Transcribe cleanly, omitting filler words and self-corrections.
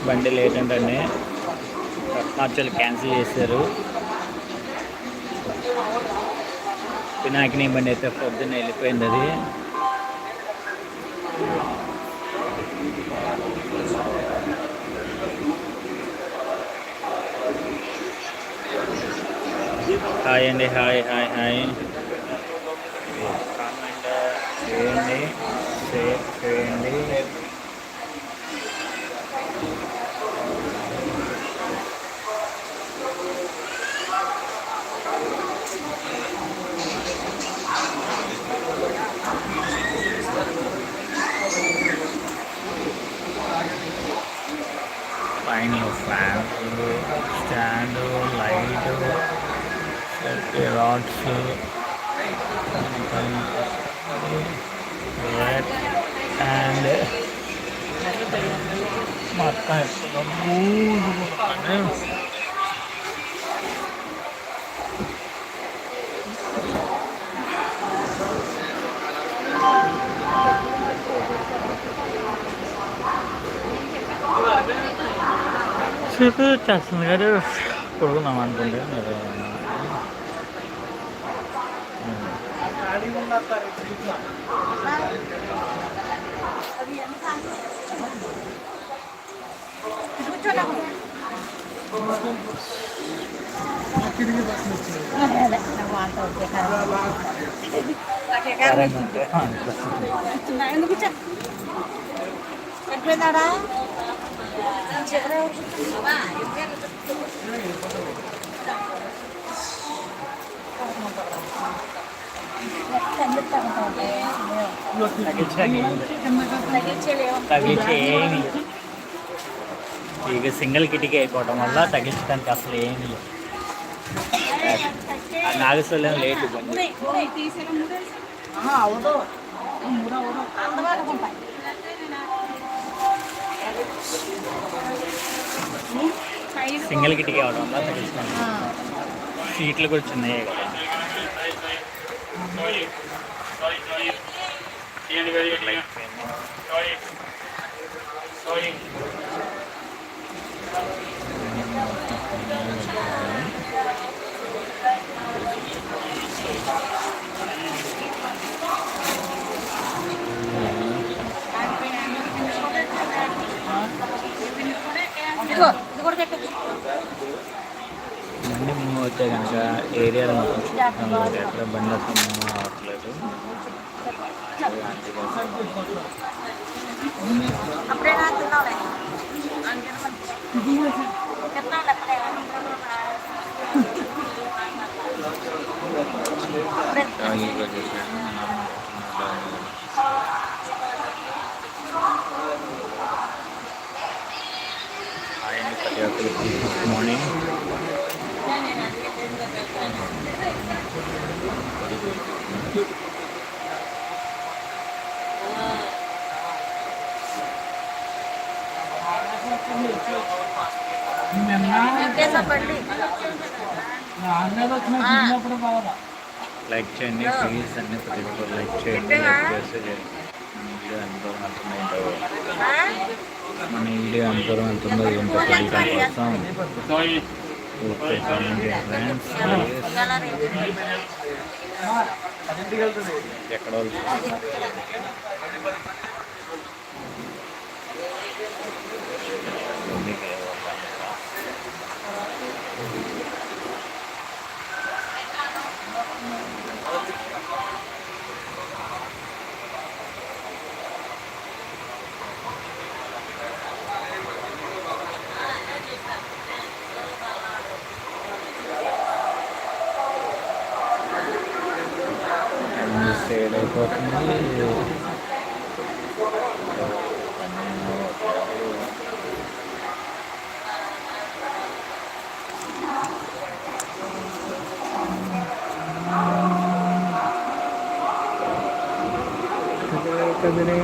బండి లేట్ అంటే రత్నాచల్ క్యాన్సిల్ చేశారు. పినాకిని బండి అయితే పొద్దున్న వెళ్ళిపోయింది. అది హాయ్ అండి, హాయ్ హాయ్ హాయ్. కామెంట్ చేయండి, షేర్ చేయండి. పైన fan, stand, light, rods, red and మొత్తం సేపు చేస్తుంది కదా. పడుకుందాం అనుకుంటే మీరు తగ్గించి ఏమి ఇక సింగిల్ కిటికీ అయిపోవటం వల్ల తగ్గించడానికి అసలు ఏమి లేదు. నాగేశ్వర్యం లేట్ సింగిల్ కిటికీ అవడం వల్ల తగ్గించడానికి. సీట్లు కూడా చిన్నయే కదా. బండి మూవ్ అయితే కనుక ఏరియాలో మొత్తం చూస్తున్నాం. ఎక్కడ బండి అసలు మూవ్ అవ్వట్లేదు. Good morning. లైక్ చేయండి ప్లీజ్, అన్ని ప్రతి ఒక్కరు లైక్ చేయండి. మన వీడియో ఎంతవరం వెళ్తుందో ఏంటో తెలియడం కోసం ఎక్కడ సేల్ అయిపోతుంది. కదిరే